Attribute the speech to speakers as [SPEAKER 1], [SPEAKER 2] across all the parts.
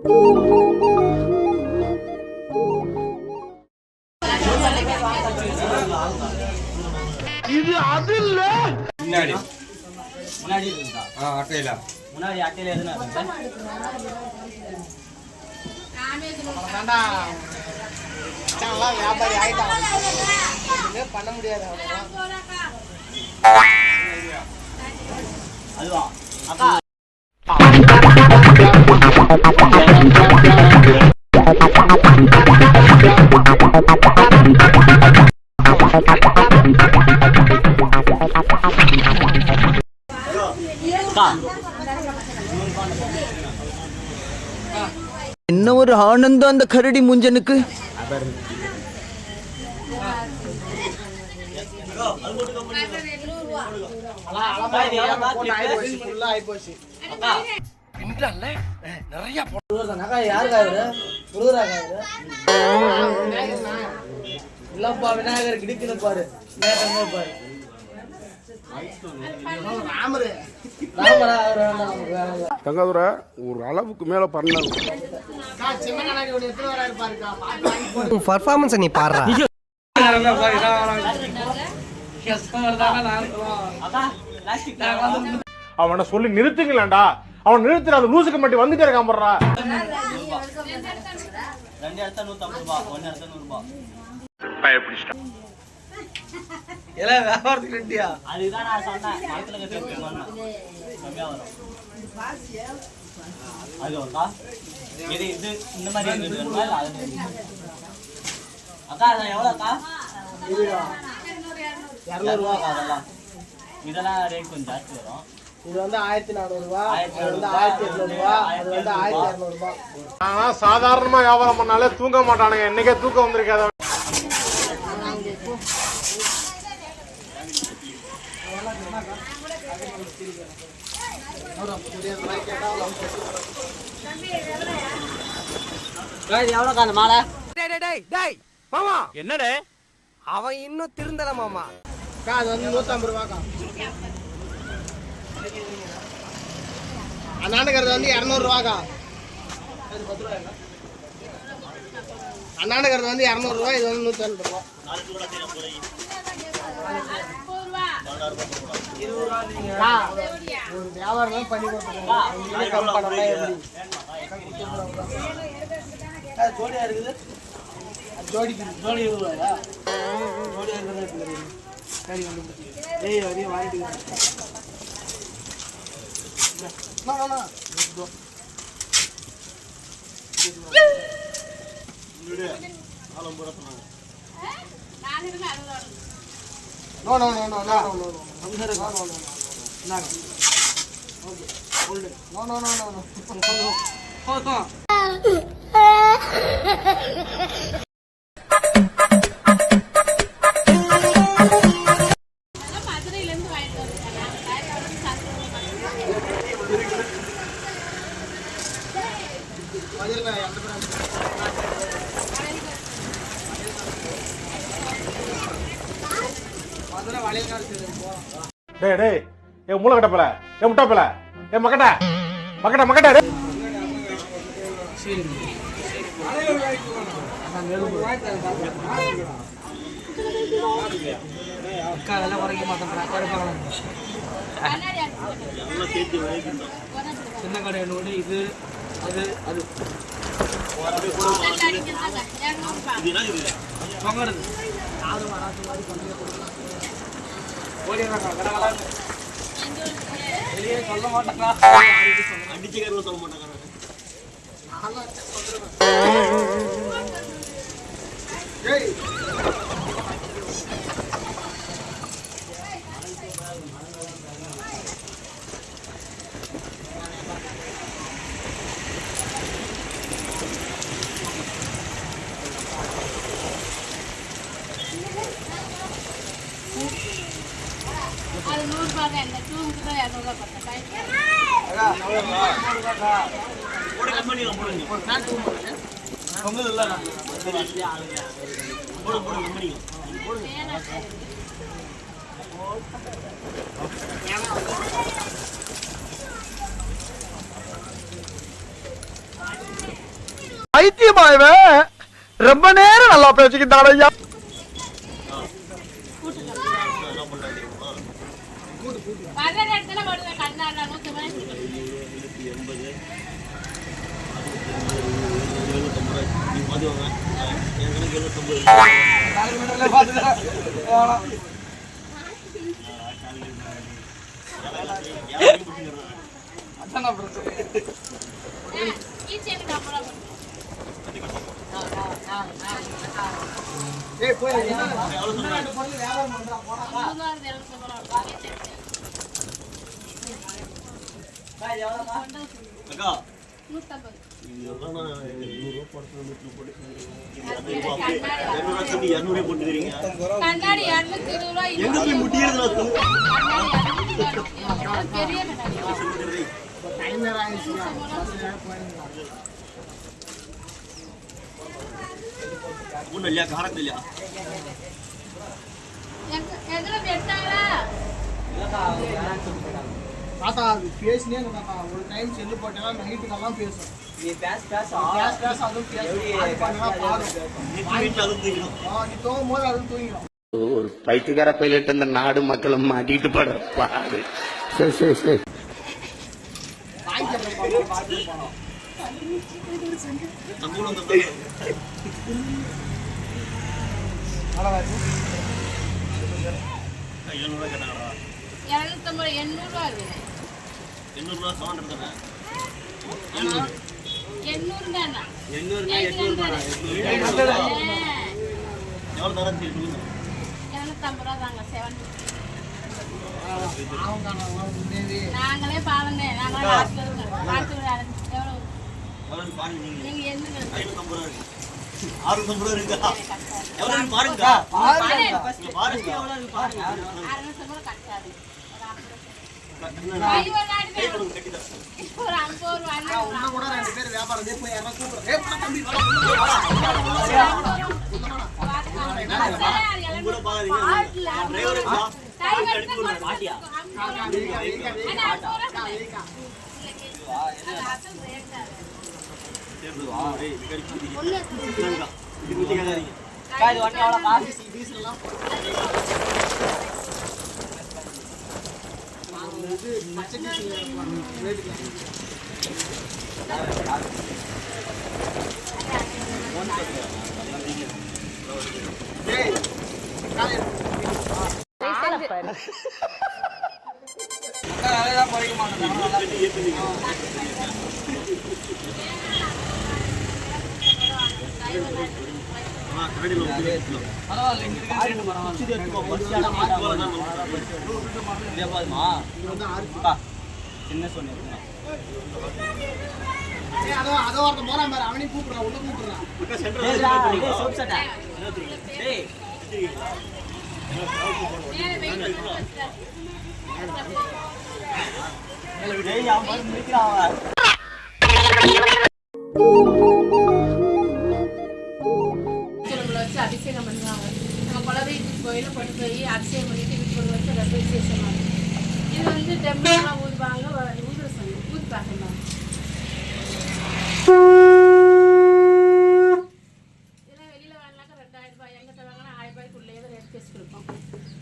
[SPEAKER 1] இது அது இல்ல.
[SPEAKER 2] முன்னாடி அட்டையில
[SPEAKER 3] முன்னாடி அட்டையில எதுனா
[SPEAKER 1] வியாபாரி ஆயிட்டான், பண்ண முடியாது.
[SPEAKER 3] அதுவா அக்கா
[SPEAKER 4] என்ன ஒரு ஆனந்தம் அந்த கரடி முஞ்சனுக்கு.
[SPEAKER 1] விநாயகர் கிடைக்கணும் பாரு.
[SPEAKER 5] தங்கதுரை ஒரு அளவுக்கு மேல பண்ண
[SPEAKER 4] பர்ஃபார்மன்ஸ் நீ பாடுறா.
[SPEAKER 6] அவனை சொல்லி நிறுத்துங்களேன்டா. அவன் நிறுத்துற அந்த லூசுக்கு மட்டும் வந்துட்டே இருக்கான் போடுறா.
[SPEAKER 3] 2 இடத்த 150 ரூபாய், 1 இடத்த 100 ரூபாய்.
[SPEAKER 1] எல்லாம் வியாபாரத்துக்கு ரெண்டியா?
[SPEAKER 3] அதுதான் நான் சொன்னேன், மரத்துல கட்டி கம்மியா வரும். அது அக்கா இது இது இந்த மாதிரி இருக்குதுங்களா? அது அக்கா அது எவ்வளோ அக்கா? 200 ரூபா. அதெல்லாம் இதெல்லாம் ரேட் கொஞ்சம் ஜாஸ்தி வரும்.
[SPEAKER 1] இது வந்து 1400 ரூபாய், அது வந்து 1800 ரூபாய், அது வந்து 1200 ரூபாய்.
[SPEAKER 6] ஆனா சாதாரணமா வியாபாரம் பண்ணாலே தூங்க மாட்டானுங்க. இன்னைக்கே தூக்கம் வந்திருக்காது.
[SPEAKER 3] எவ்வளோக்கா அந்த மாலை?
[SPEAKER 1] மாமா
[SPEAKER 2] என்னடே
[SPEAKER 1] அவன் இன்னும் திருந்தல மாமா. அது வந்து 150 ரூபாய்க்கா. அண்ணாண்டுக்கிறது வந்து 200 ரூபாய்க்கா. அண்ணாண்டுக்கிறது வந்து 200 ரூபாய், இது வந்து 150 ரூபாய். ஒரு வியாபாரம் பண்ணி கொடுத்துருக்கோம்.
[SPEAKER 3] ஜோடியா இருக்குது.
[SPEAKER 1] ஜோடிக்கு
[SPEAKER 3] ஜோடி 20 ரூபாயா?
[SPEAKER 1] ஜோடியா இருக்கிறது சரி வந்து ஏய் வரையும் வாங்கிட்டு
[SPEAKER 6] டேய் டேய் ஏ மூளை கட்டப்பல, ஏ முட்டாப்பல, ஏ மக்கட்ட மக்கட்ட மக்கட்ட.
[SPEAKER 1] அக்கா அதெல்லாம் குறைக்க மாட்டேன். சின்ன கடை என்னோட இது அது அது சொல்ல மாட்டாங்க.
[SPEAKER 3] அடிச்சுக்கிறத சொல்ல மாட்டாங்க.
[SPEAKER 7] அது 100 ரூபாய் என்ன தூங்குக்கு தான் 200 ரூபாய் பத்தா
[SPEAKER 3] அக்கா 100 ரூபாய் ஒரு கம்பெனில போடுங்க ஒரு ஃபேன் தூங்க போடுங்க பொங்கல் இல்ல நான் போடு போடு கம்பெனில போடுங்க
[SPEAKER 4] பைத்தியமாயவன் ரொம்ப நேரம் நல்லா பேசிக்கிட்டான் ஐயா.
[SPEAKER 7] வர்ற இடத்துல போடுவேன் கண்ணாடி 180. கண்ணாடி 220 பெரிய எதுல வெட்டாங்களா
[SPEAKER 1] தாத்தா அது பேசினே தாத்தா ஒரு டைம் செல்லு போட்டா நைட்டுக்கெல்லாம் பேசும். நீ பேச அதுவும் நீ தூங்கும் போது அதுவும் தூங்கிடும்.
[SPEAKER 2] ஒரு பைத்தியக்கார பைலட் அந்த நாடு மக்களும் மாட்டிட்டு படுற பாடு. சரி சரி சரி.
[SPEAKER 7] நாங்களே பாருங்க
[SPEAKER 1] அவனையும் கூப்பிடுறான் உள்ள கூப்பிடுறான்.
[SPEAKER 7] அபிஷேகம் பண்ணுவாங்க. நம்ம குலதெய்வ கோயில கொண்டு போய் அபிஷேகம் பண்ணிட்டு வீட்டு கொண்டு வச்சு ரொம்ப விசேஷமா இருக்கும். இது வந்து டெம்பிள்லாம் ஊதுவாங்க, ஊதுற சொல்லி ஊது பார்க்கலாம். இதெல்லாம் வெளியில வாங்கினாக்கா 2000 ரூபாய், எங்கிட்ட வாங்கினா 1000 ரூபாய்க்குள்ளேயே ரேட் பேசி கொடுப்போம்.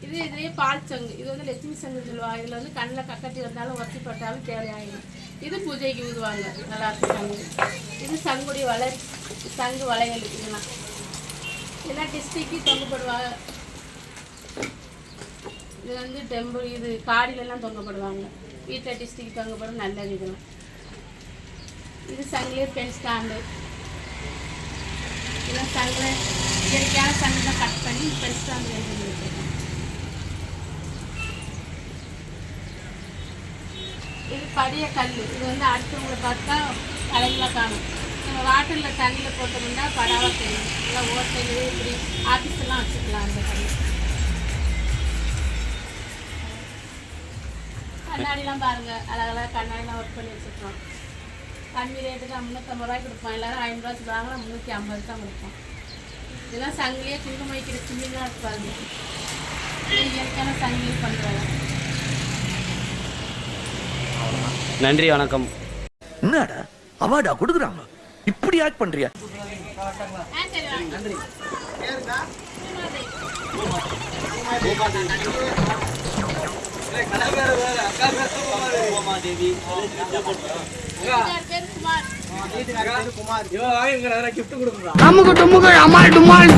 [SPEAKER 7] இதுலேயே பால் சங்கு, இது வந்து லட்சுமி சங்கு சொல்லுவாங்க. இதில் வந்து கண்ணில் கக்கட்டி வந்தாலும் வச்சு போட்டாலும் தேவையாயிடும். இது பூஜைக்கு ஊதுவாங்க, நல்லா இருக்கும் சங்கு. இது சங்குடி சங்கு வளையல். இதெல்லாம் டிஸ்ட்ரிக்கு தொங்கப்படுவாங்க. இது வந்து டெம்பிள், இது காடிலெல்லாம் தொங்கப்படுவாங்க. வீட்டில் டிஸ்ட்ரிக்கு தொங்கப்படும், நல்லது. இதெல்லாம் இது சங்குலேயே பென் ஸ்டாண்டு. இதெல்லாம் சங்கில் இயற்கையான சங்கு தான் கட் பண்ணி பென் ஸ்டாண்டு எழுதி வச்சுருக்கோம். இது படிய கல். இது வந்து அடுத்தவங்களை பார்த்தா அழகாக காணும். நம்ம வாட்டரில் தண்ணியில் போட்டோம்னா படாவாக தெரியும். இல்லை ஹோட்டலு இப்படி ஆஃபீஸ்லாம் வச்சுக்கலாம். அந்த கல் கண்ணாடிலாம் பாருங்கள், அழகழகாக கண்ணாடிலாம் ஒர்க் பண்ணி வச்சுருக்கோம். கம்மி ரேட்டுக்கு 350 ரூபாய்க்கு கொடுப்போம். எல்லோரும் 50 ரூபாய்க்கு வாங்கினா 350 தான் கொடுப்போம். இதெல்லாம் சங்கிலியே குங்குமம் வைக்கிற சின்னிலாம் இருப்பாங்க. இயற்கையான சங்கிலி பண்ணுறாங்க.
[SPEAKER 8] நன்றி, வணக்கம்.
[SPEAKER 4] என்னடா அவார்டா கொடுக்குறாங்க? இப்படி ஆக்ட் பண்றியா?
[SPEAKER 7] சரி வாங்க.
[SPEAKER 1] நன்றி. பேருக்கா?
[SPEAKER 7] வீட்டுக்கார் பேர் குமார்.
[SPEAKER 1] வீட்டுக்காரர் பேரு குமார்.
[SPEAKER 2] அமுக்கு டுமுக்கு அமால் டுமால்